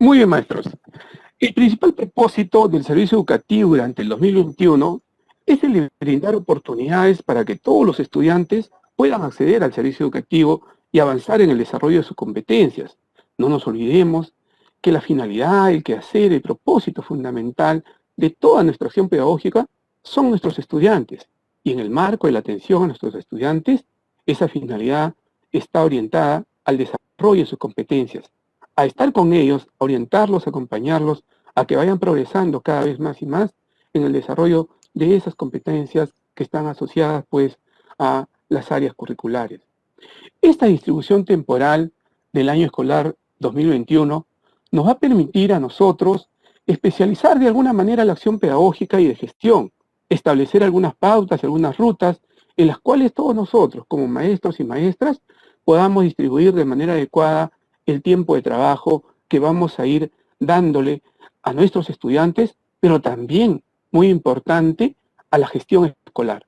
Muy bien, maestros. El principal propósito del servicio educativo durante el 2021 es el de brindar oportunidades para que todos los estudiantes puedan acceder al servicio educativo y avanzar en el desarrollo de sus competencias. No nos olvidemos que la finalidad, el quehacer, el propósito fundamental de toda nuestra acción pedagógica son nuestros estudiantes. Y en el marco de la atención a nuestros estudiantes, esa finalidad está orientada al desarrollo de sus competencias, a estar con ellos, a orientarlos, a acompañarlos, a que vayan progresando cada vez más y más en el desarrollo de esas competencias que están asociadas pues a las áreas curriculares. Esta distribución temporal del año escolar 2021 nos va a permitir a nosotros especializar de alguna manera la acción pedagógica y de gestión, establecer algunas pautas, algunas rutas en las cuales todos nosotros, como maestros y maestras, podamos distribuir de manera adecuada el tiempo de trabajo que vamos a ir dándole a nuestros estudiantes, pero también, muy importante, a la gestión escolar.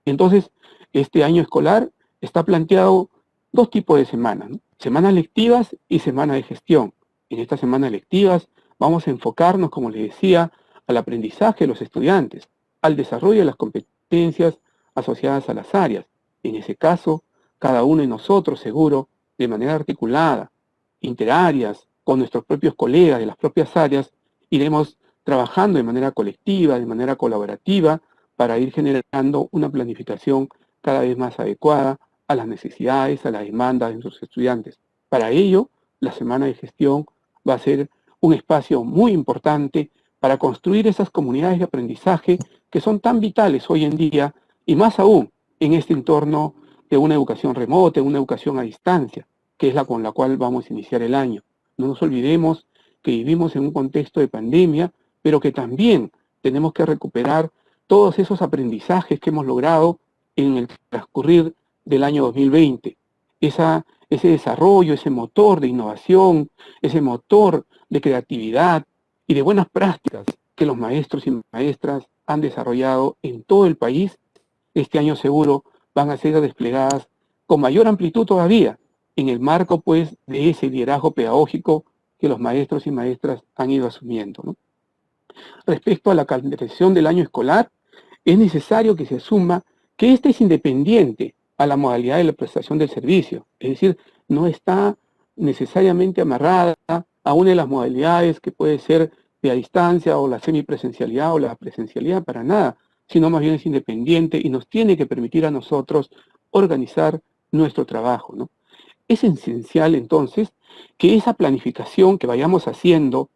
Entonces, este año escolar está planteado dos tipos de semanas, ¿no? Semanas lectivas y semana de gestión. En estas semanas lectivas vamos a enfocarnos, como les decía, al aprendizaje de los estudiantes, al desarrollo de las competencias asociadas a las áreas. En ese caso, cada uno de nosotros, seguro, de manera articulada, interáreas, con nuestros propios colegas de las propias áreas, iremos trabajando de manera colectiva, de manera colaborativa, para ir generando una planificación cada vez más adecuada a las necesidades, a las demandas de nuestros estudiantes. Para ello, la semana de gestión va a ser un espacio muy importante para construir esas comunidades de aprendizaje que son tan vitales hoy en día y más aún en este entorno de una educación remota, una educación a distancia, que es la con la cual vamos a iniciar el año. No nos olvidemos que vivimos en un contexto de pandemia, pero que también tenemos que recuperar todos esos aprendizajes que hemos logrado en el transcurrir del año 2020. Ese desarrollo, ese motor de innovación, ese motor de creatividad y de buenas prácticas que los maestros y maestras han desarrollado en todo el país, este año seguro van a ser desplegadas con mayor amplitud todavía en el marco pues de ese liderazgo pedagógico que los maestros y maestras han ido asumiendo, ¿no? Respecto a la calendarización del año escolar, es necesario que se asuma que éste es independiente a la modalidad de la prestación del servicio, es decir, no está necesariamente amarrada a una de las modalidades que puede ser de a distancia o la semipresencialidad o la presencialidad, para nada, sino más bien es independiente y nos tiene que permitir a nosotros organizar nuestro trabajo, ¿no? Es esencial entonces que esa planificación que vayamos haciendo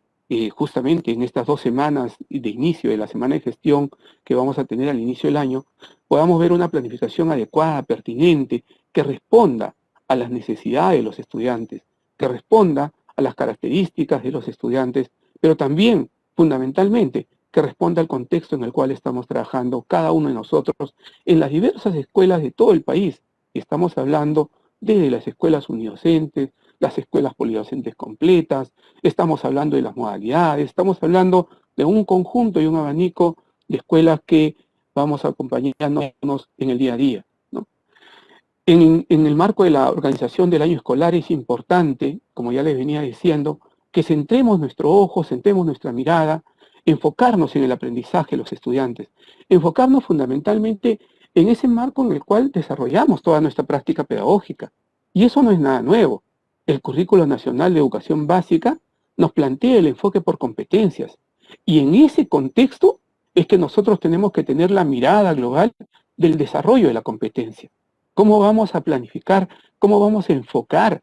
justamente en estas 2 semanas de inicio de la semana de gestión que vamos a tener al inicio del año, podamos ver una planificación adecuada, pertinente, que responda a las necesidades de los estudiantes, que responda a las características de los estudiantes, pero también, fundamentalmente, que responda al contexto en el cual estamos trabajando cada uno de nosotros en las diversas escuelas de todo el país. Estamos hablando desde las escuelas unidocentes, las escuelas polidocentes completas, estamos hablando de las modalidades, estamos hablando de un conjunto y un abanico de escuelas que vamos acompañándonos en el día a día, ¿no? En el marco de la organización del año escolar es importante, como ya les venía diciendo, que centremos nuestro ojo, centremos nuestra mirada, enfocarnos en el aprendizaje de los estudiantes, enfocarnos fundamentalmente en ese marco en el cual desarrollamos toda nuestra práctica pedagógica. Y eso no es nada nuevo. El Currículo Nacional de Educación Básica nos plantea el enfoque por competencias. Y en ese contexto es que nosotros tenemos que tener la mirada global del desarrollo de la competencia. ¿Cómo vamos a planificar? ¿Cómo vamos a enfocar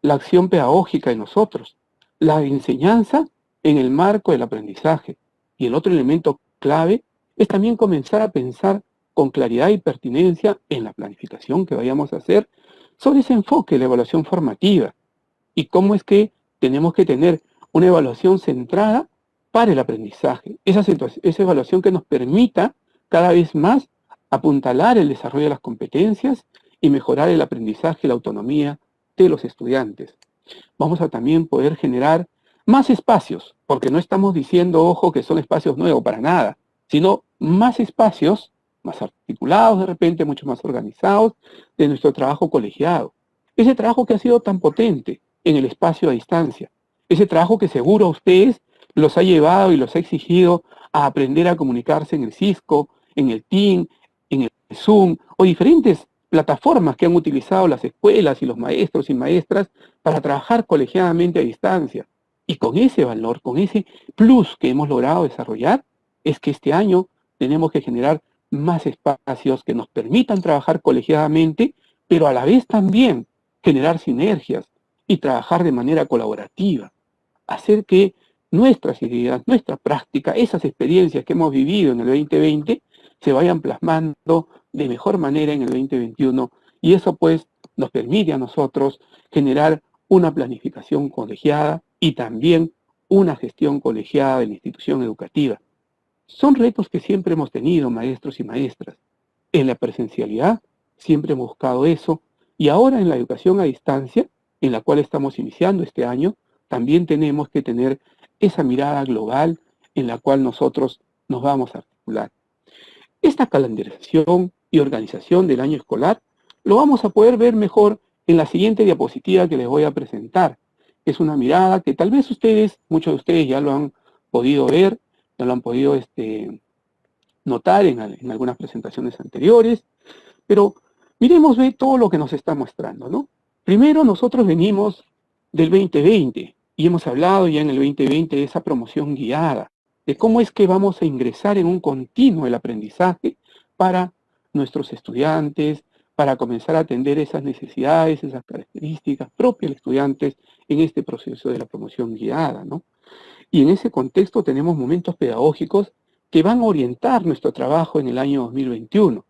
la acción pedagógica de nosotros? La enseñanza en el marco del aprendizaje. Y el otro elemento clave es también comenzar a pensar con claridad y pertinencia en la planificación que vayamos a hacer sobre ese enfoque de la evaluación formativa y cómo es que tenemos que tener una evaluación centrada para el aprendizaje. Esa evaluación que nos permita cada vez más apuntalar el desarrollo de las competencias y mejorar el aprendizaje y la autonomía de los estudiantes. Vamos a también poder generar más espacios, porque no estamos diciendo, ojo, que son espacios nuevos para nada, sino más espacios, más articulados de repente, mucho más organizados, de nuestro trabajo colegiado. Ese trabajo que ha sido tan potente en el espacio a distancia, Ese trabajo que seguro a ustedes los ha llevado y los ha exigido a aprender a comunicarse en el Cisco, en el Team, en el Zoom o diferentes plataformas que han utilizado las escuelas y los maestros y maestras para trabajar colegiadamente a distancia. Y con ese valor, con ese plus que hemos logrado desarrollar, es que este año tenemos que generar más espacios que nos permitan trabajar colegiadamente, pero a la vez también generar sinergias y trabajar de manera colaborativa, hacer que nuestras ideas, nuestra práctica, esas experiencias que hemos vivido en el 2020 se vayan plasmando de mejor manera en el 2021 y eso pues nos permite a nosotros generar una planificación colegiada y también una gestión colegiada de la institución educativa. Son retos que siempre hemos tenido, maestros y maestras. En la presencialidad siempre hemos buscado eso y ahora en la educación a distancia, en la cual estamos iniciando este año, también tenemos que tener esa mirada global en la cual nosotros nos vamos a articular. Esta calendarización y organización del año escolar lo vamos a poder ver mejor en la siguiente diapositiva que les voy a presentar. Es una mirada que tal vez ustedes, muchos de ustedes ya lo han podido ver, ya lo han podido notar en algunas presentaciones anteriores, pero miremos todo lo que nos está mostrando, ¿no? Primero, nosotros venimos del 2020 y hemos hablado ya en el 2020 de esa promoción guiada, de cómo es que vamos a ingresar en un continuo el aprendizaje para nuestros estudiantes, para comenzar a atender esas necesidades, esas características propias de estudiantes en este proceso de la promoción guiada, ¿no? Y en ese contexto tenemos momentos pedagógicos que van a orientar nuestro trabajo en el año 2021.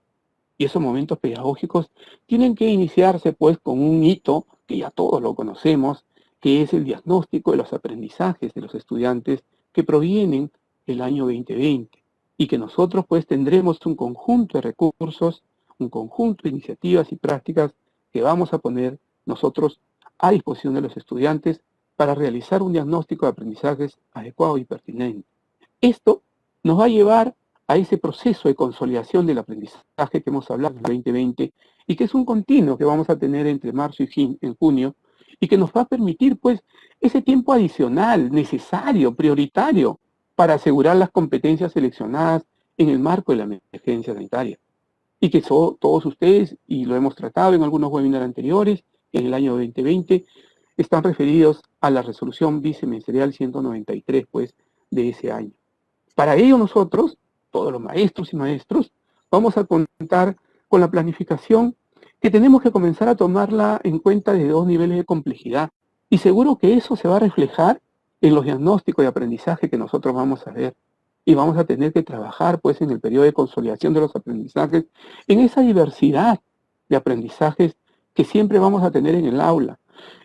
Y esos momentos pedagógicos tienen que iniciarse pues con un hito que ya todos lo conocemos, que es el diagnóstico de los aprendizajes de los estudiantes que provienen del año 2020 y que nosotros pues tendremos un conjunto de recursos, un conjunto de iniciativas y prácticas que vamos a poner nosotros a disposición de los estudiantes para realizar un diagnóstico de aprendizajes adecuado y pertinente. Esto nos va a llevar a ese proceso de consolidación del aprendizaje que hemos hablado en el 2020 y que es un continuo que vamos a tener entre marzo y junio y que nos va a permitir pues ese tiempo adicional, necesario, prioritario para asegurar las competencias seleccionadas en el marco de la emergencia sanitaria. Y que todos ustedes, y lo hemos tratado en algunos webinars anteriores, en el año 2020, están referidos a la resolución viceministerial 193 pues, de ese año. Para ello nosotros, todos los maestros y maestros, vamos a contar con la planificación que tenemos que comenzar a tomarla en cuenta de dos niveles de complejidad. Y seguro que eso se va a reflejar en los diagnósticos de aprendizaje que nosotros vamos a ver. Y vamos a tener que trabajar pues en el periodo de consolidación de los aprendizajes, en esa diversidad de aprendizajes que siempre vamos a tener en el aula.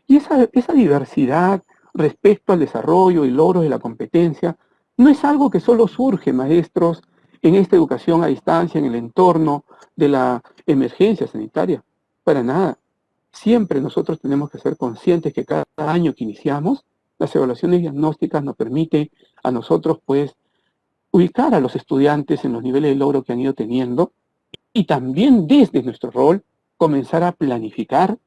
Y esa diversidad respecto al desarrollo y logros de la competencia no es algo que solo surge, maestros, en esta educación a distancia, en el entorno de la emergencia sanitaria. Para nada. Siempre nosotros tenemos que ser conscientes que cada año que iniciamos, las evaluaciones diagnósticas nos permiten a nosotros, pues, ubicar a los estudiantes en los niveles de logro que han ido teniendo y también desde nuestro rol comenzar a planificar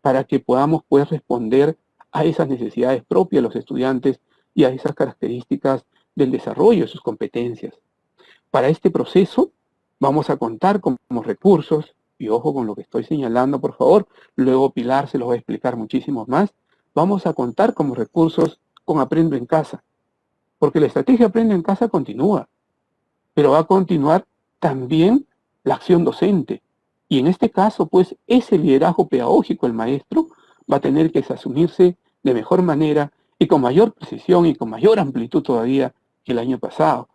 para que podamos, pues, responder a esas necesidades propias de los estudiantes y a esas características del desarrollo de sus competencias. Para este proceso vamos a contar con recursos, y ojo con lo que estoy señalando, por favor, luego Pilar se los va a explicar muchísimos más, vamos a contar como recursos con Aprendo en Casa, porque la estrategia Aprendo en Casa continúa, pero va a continuar también la acción docente, y en este caso, pues, ese liderazgo pedagógico del maestro va a tener que asumirse de mejor manera y con mayor precisión y con mayor amplitud todavía que el año pasado.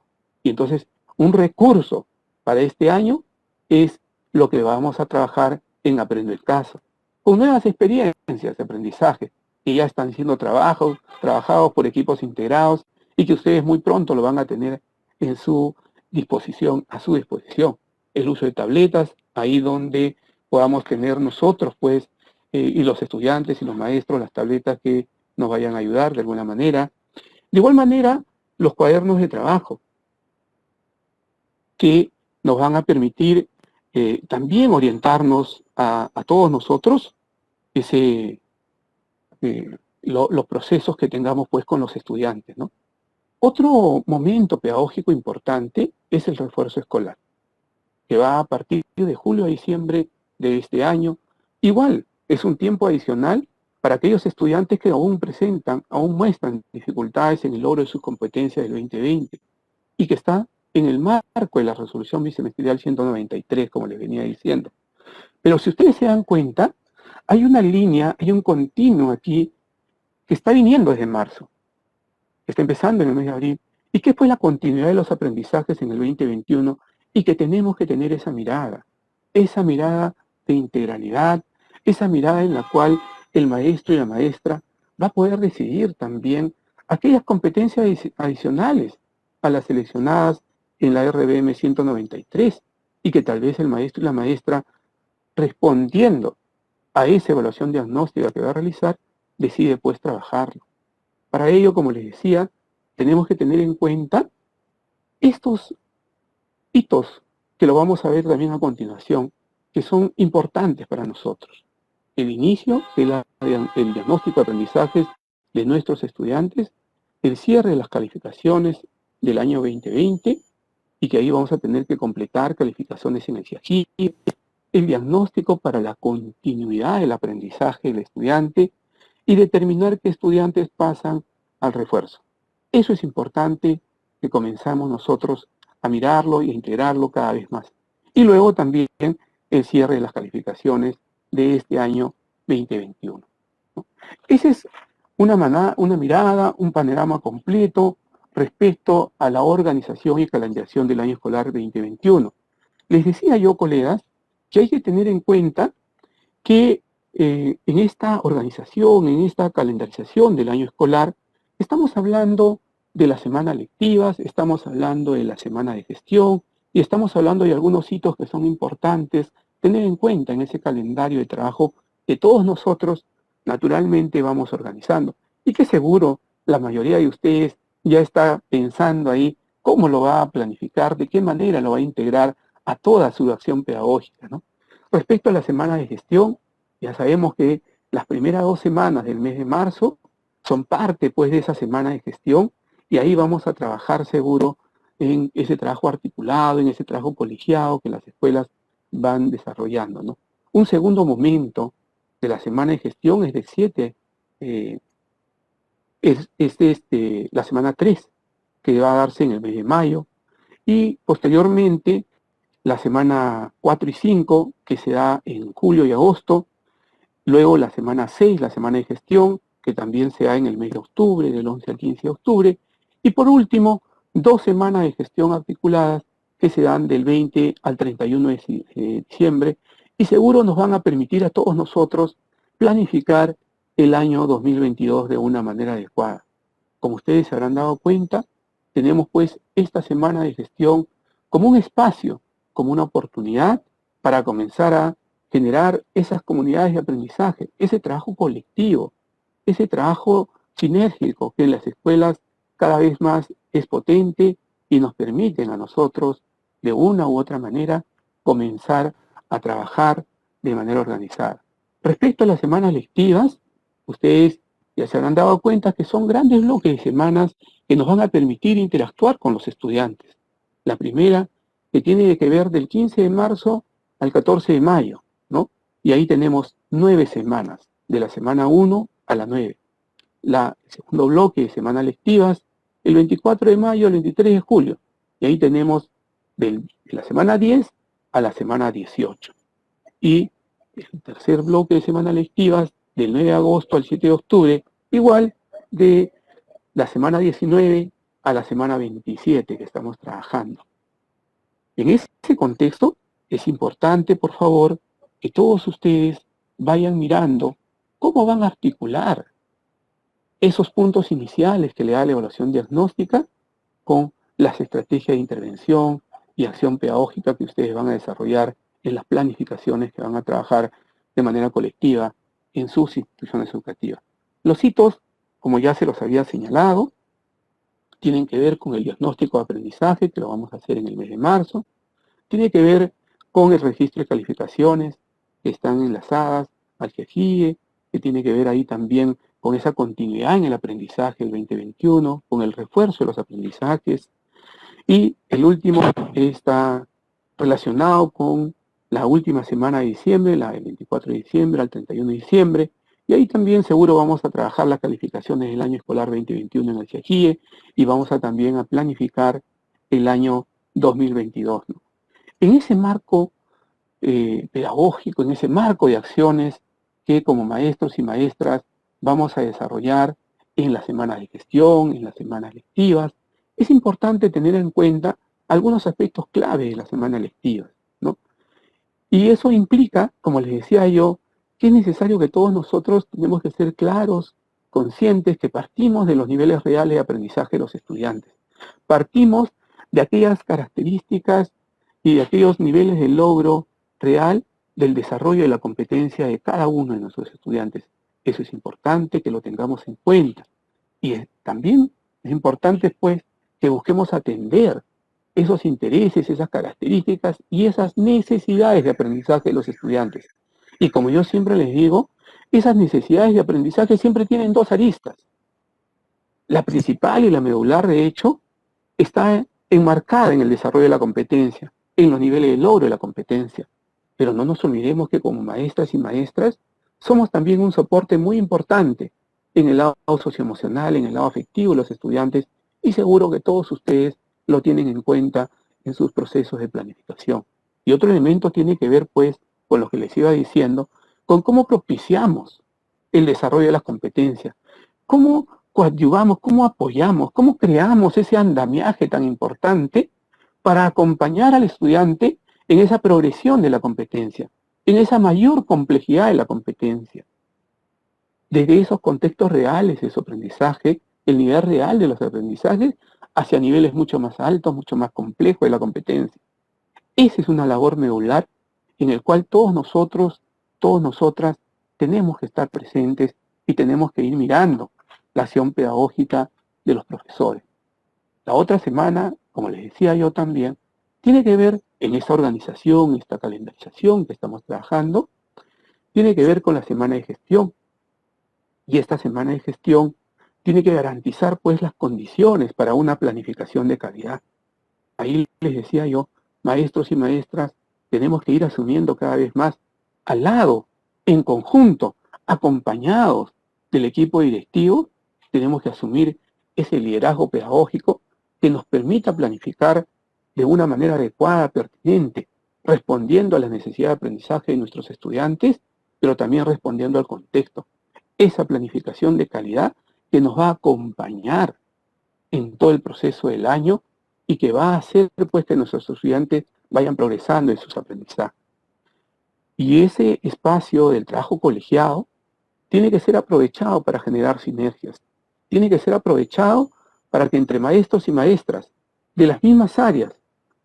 Y entonces, un recurso para este año es lo que vamos a trabajar en Aprendo en Casa, con nuevas experiencias de aprendizaje que ya están siendo trabajados por equipos integrados y que ustedes muy pronto lo van a tener en su disposición, a su disposición. El uso de tabletas, ahí donde podamos tener nosotros, pues, y los estudiantes y los maestros, las tabletas que nos vayan a ayudar de alguna manera. De igual manera, los cuadernos de trabajo, que nos van a permitir también orientarnos a todos nosotros, ese los procesos que tengamos pues con los estudiantes, ¿no? Otro momento pedagógico importante es el refuerzo escolar, que va a partir de julio a diciembre de este año. Igual, es un tiempo adicional para aquellos estudiantes que aún muestran dificultades en el logro de sus competencias del 2020 y que está en el marco de la resolución bisemestrial 193, como les venía diciendo. Pero si ustedes se dan cuenta, hay una línea, hay un continuo aquí que está viniendo desde marzo, que está empezando en el mes de abril, y que fue la continuidad de los aprendizajes en el 2021 y que tenemos que tener esa mirada de integralidad, esa mirada en la cual el maestro y la maestra va a poder decidir también aquellas competencias adicionales a las seleccionadas en la RBM 193 y que tal vez el maestro y la maestra, respondiendo a esa evaluación diagnóstica que va a realizar, decide pues trabajarlo. Para ello, como les decía, tenemos que tener en cuenta estos hitos que lo vamos a ver también a continuación, que son importantes para nosotros. El inicio del diagnóstico de aprendizajes de nuestros estudiantes, el cierre de las calificaciones del año 2020, y que ahí vamos a tener que completar calificaciones en el CIAGI, el diagnóstico para la continuidad del aprendizaje del estudiante y determinar qué estudiantes pasan al refuerzo. Eso es importante que comenzamos nosotros a mirarlo y a integrarlo cada vez más. Y luego también el cierre de las calificaciones de este año 2021. ¿No? Esa es una mirada, un panorama completo respecto a la organización y calendarización del año escolar 2021. Les decía yo, colegas, que hay que tener en cuenta que en esta organización, en esta calendarización del año escolar, estamos hablando de las semanas lectivas, estamos hablando de la semana de gestión y estamos hablando de algunos hitos que son importantes tener en cuenta en ese calendario de trabajo que todos nosotros naturalmente vamos organizando y que seguro la mayoría de ustedes ya está pensando ahí cómo lo va a planificar, de qué manera lo va a integrar a toda su acción pedagógica, ¿no? Respecto a la semana de gestión, ya sabemos que las primeras 2 semanas del mes de marzo son parte pues de esa semana de gestión y ahí vamos a trabajar seguro en ese trabajo articulado, en ese trabajo colegiado que las escuelas van desarrollando, ¿no? Un segundo momento de la semana de gestión es del 7, la semana 3, que va a darse en el mes de mayo, y posteriormente la semana 4 y 5, que se da en julio y agosto, luego la semana 6, la semana de gestión, que también se da en el mes de octubre, del 11 al 15 de octubre, y por último, 2 semanas de gestión articuladas que se dan del 20 al 31 de diciembre, y seguro nos van a permitir a todos nosotros planificar el año 2022 de una manera adecuada. Como ustedes se habrán dado cuenta, tenemos pues esta semana de gestión como un espacio, como una oportunidad para comenzar a generar esas comunidades de aprendizaje, ese trabajo colectivo, ese trabajo sinérgico que en las escuelas cada vez más es potente y nos permiten a nosotros, de una u otra manera, comenzar a trabajar de manera organizada. Respecto a las semanas lectivas, ustedes ya se habrán dado cuenta que son grandes bloques de semanas que nos van a permitir interactuar con los estudiantes. La primera, que tiene que ver del 15 de marzo al 14 de mayo, ¿no? Y ahí tenemos 9 semanas, de la semana 1 a la 9. El segundo bloque de semanas lectivas, el 24 de mayo al 23 de julio. Y ahí tenemos de la semana 10 a la semana 18. Y el tercer bloque de semanas lectivas, del 9 de agosto al 7 de octubre, igual de la semana 19 a la semana 27 que estamos trabajando. En ese contexto, es importante, por favor, que todos ustedes vayan mirando cómo van a articular esos puntos iniciales que le da la evaluación diagnóstica con las estrategias de intervención y acción pedagógica que ustedes van a desarrollar en las planificaciones que van a trabajar de manera colectiva en sus instituciones educativas. Los hitos, como ya se los había señalado, tienen que ver con el diagnóstico de aprendizaje, que lo vamos a hacer en el mes de marzo, tiene que ver con el registro de calificaciones que están enlazadas al GEFIE, que tiene que ver ahí también con esa continuidad en el aprendizaje del 2021, con el refuerzo de los aprendizajes. Y el último está relacionado con la última semana de diciembre, la del 24 de diciembre al 31 de diciembre, y ahí también seguro vamos a trabajar las calificaciones del año escolar 2021 en el CIAGIE y vamos a también a planificar el año 2022, ¿no? En ese marco pedagógico, en ese marco de acciones que como maestros y maestras vamos a desarrollar en las semanas de gestión, en las semanas lectivas, es importante tener en cuenta algunos aspectos clave de las semanas lectivas, ¿no? Y eso implica, como les decía yo, que es necesario que todos nosotros tenemos que ser claros, conscientes, que partimos de los niveles reales de aprendizaje de los estudiantes. Partimos de aquellas características y de aquellos niveles de logro real del desarrollo de la competencia de cada uno de nuestros estudiantes. Eso es importante que lo tengamos en cuenta. Y también es importante, pues, que busquemos atender esos intereses, esas características y esas necesidades de aprendizaje de los estudiantes. Y como yo siempre les digo, esas necesidades de aprendizaje siempre tienen dos aristas. La principal y la medular, de hecho, está enmarcada en el desarrollo de la competencia, en los niveles de logro de la competencia. Pero no nos olvidemos que como maestras y maestras somos también un soporte muy importante en el lado socioemocional, en el lado afectivo de los estudiantes, y seguro que todos ustedes lo tienen en cuenta en sus procesos de planificación. Y otro elemento tiene que ver, pues, con lo que les iba diciendo, con cómo propiciamos el desarrollo de las competencias, cómo coadyuvamos, cómo apoyamos, cómo creamos ese andamiaje tan importante para acompañar al estudiante en esa progresión de la competencia, en esa mayor complejidad de la competencia. Desde esos contextos reales de su aprendizaje, el nivel real de los aprendizajes, hacia niveles mucho más altos, mucho más complejos de la competencia. Esa es una labor medular en el cual todos nosotros, todas nosotras, tenemos que estar presentes y tenemos que ir mirando la acción pedagógica de los profesores. La otra semana, como les decía yo también, tiene que ver en esa organización, esta calendarización que estamos trabajando, tiene que ver con la semana de gestión. Y esta semana de gestión tiene que garantizar pues las condiciones para una planificación de calidad. Ahí les decía yo, maestros y maestras, tenemos que ir asumiendo cada vez más al lado, en conjunto, acompañados del equipo directivo, tenemos que asumir ese liderazgo pedagógico que nos permita planificar de una manera adecuada, pertinente, respondiendo a la necesidad de aprendizaje de nuestros estudiantes, pero también respondiendo al contexto. Esa planificación de calidad que nos va a acompañar en todo el proceso del año y que va a hacer pues que nuestros estudiantes vayan progresando en sus aprendizajes. Y ese espacio del trabajo colegiado tiene que ser aprovechado para generar sinergias. Tiene que ser aprovechado para que entre maestros y maestras de las mismas áreas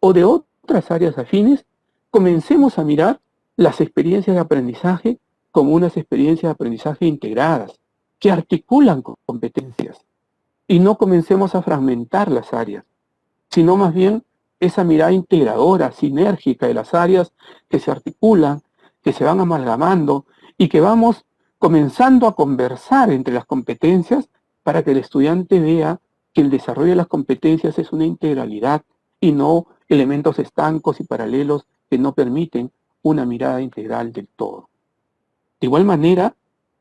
o de otras áreas afines comencemos a mirar las experiencias de aprendizaje como unas experiencias de aprendizaje integradas, que articulan competencias y no comencemos a fragmentar las áreas, sino más bien esa mirada integradora, sinérgica de las áreas que se articulan, que se van amalgamando y que vamos comenzando a conversar entre las competencias para que el estudiante vea que el desarrollo de las competencias es una integralidad y no elementos estancos y paralelos que no permiten una mirada integral del todo. De igual manera,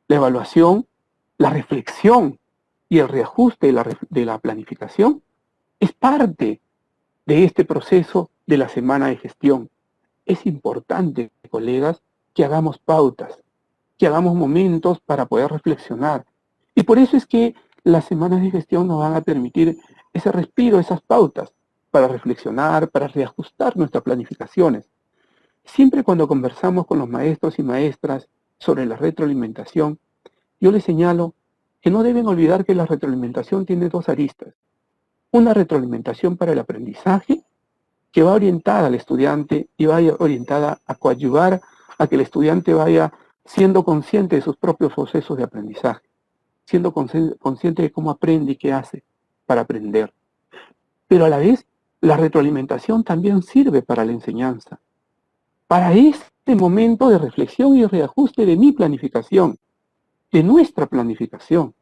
la evaluación, la reflexión y el reajuste de la planificación es parte de este proceso de la semana de gestión. Es importante, colegas, que hagamos pautas, que hagamos momentos para poder reflexionar. Y por eso es que las semanas de gestión nos van a permitir ese respiro, esas pautas, para reflexionar, para reajustar nuestras planificaciones. Siempre cuando conversamos con los maestros y maestras sobre la retroalimentación, yo les señalo que no deben olvidar que la retroalimentación tiene dos aristas. Una retroalimentación para el aprendizaje, que va orientada al estudiante y va orientada a coadyuvar a que el estudiante vaya siendo consciente de sus propios procesos de aprendizaje, siendo consciente de cómo aprende y qué hace para aprender. Pero a la vez, la retroalimentación también sirve para la enseñanza, para este momento de reflexión y reajuste de mi planificación. de nuestra planificación.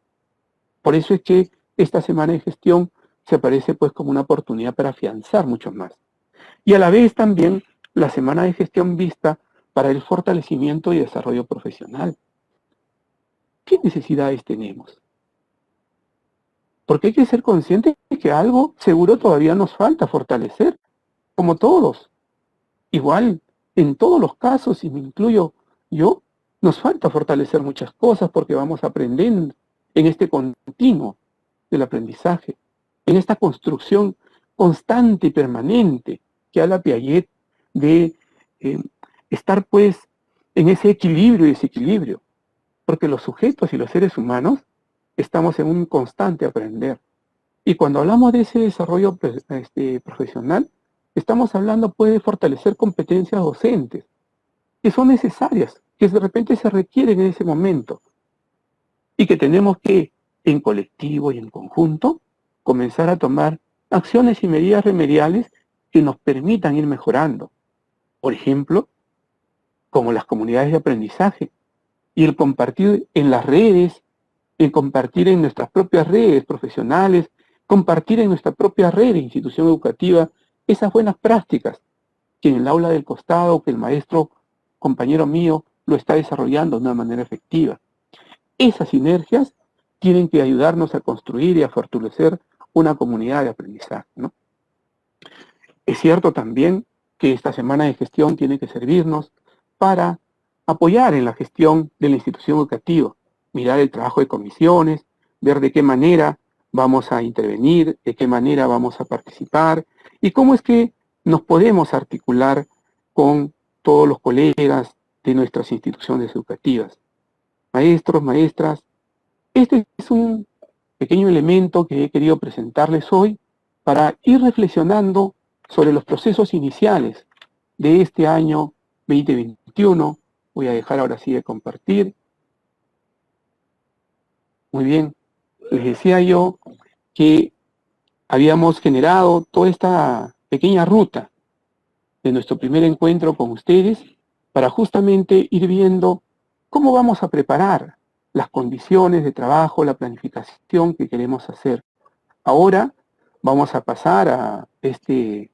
Por eso es que esta semana de gestión se aparece pues como una oportunidad para afianzar mucho más. Y a la vez también la semana de gestión vista para el fortalecimiento y desarrollo profesional. ¿Qué necesidades tenemos? Porque hay que ser conscientes de que algo seguro todavía nos falta fortalecer, como todos. Igual, en todos los casos, y me incluyo yo, nos falta fortalecer muchas cosas porque vamos aprendiendo en este continuo del aprendizaje, en esta construcción constante y permanente que habla Piaget de estar pues en ese equilibrio y desequilibrio, porque los sujetos y los seres humanos estamos en un constante aprender. Y cuando hablamos de ese desarrollo profesional, estamos hablando pues de fortalecer competencias docentes que son necesarias, que de repente se requieren en ese momento y que tenemos que, en colectivo y en conjunto, comenzar a tomar acciones y medidas remediales que nos permitan ir mejorando. Por ejemplo, como las comunidades de aprendizaje y el compartir en las redes, el compartir en nuestras propias redes profesionales, compartir en nuestra propia red de institución educativa esas buenas prácticas que en el aula del costado, que el maestro, compañero mío, lo está desarrollando de una manera efectiva. Esas sinergias tienen que ayudarnos a construir y a fortalecer una comunidad de aprendizaje, ¿no? Es cierto también que esta semana de gestión tiene que servirnos para apoyar en la gestión de la institución educativa, mirar el trabajo de comisiones, ver de qué manera vamos a intervenir, de qué manera vamos a participar y cómo es que nos podemos articular con todos los colegas de nuestras instituciones educativas. Maestros, maestras, este es un pequeño elemento que he querido presentarles hoy para ir reflexionando sobre los procesos iniciales de este año 2021. Voy a dejar ahora sí de compartir. Muy bien, les decía yo que habíamos generado toda esta pequeña ruta de nuestro primer encuentro con ustedes para justamente ir viendo cómo vamos a preparar las condiciones de trabajo, la planificación que queremos hacer. Ahora vamos a pasar a este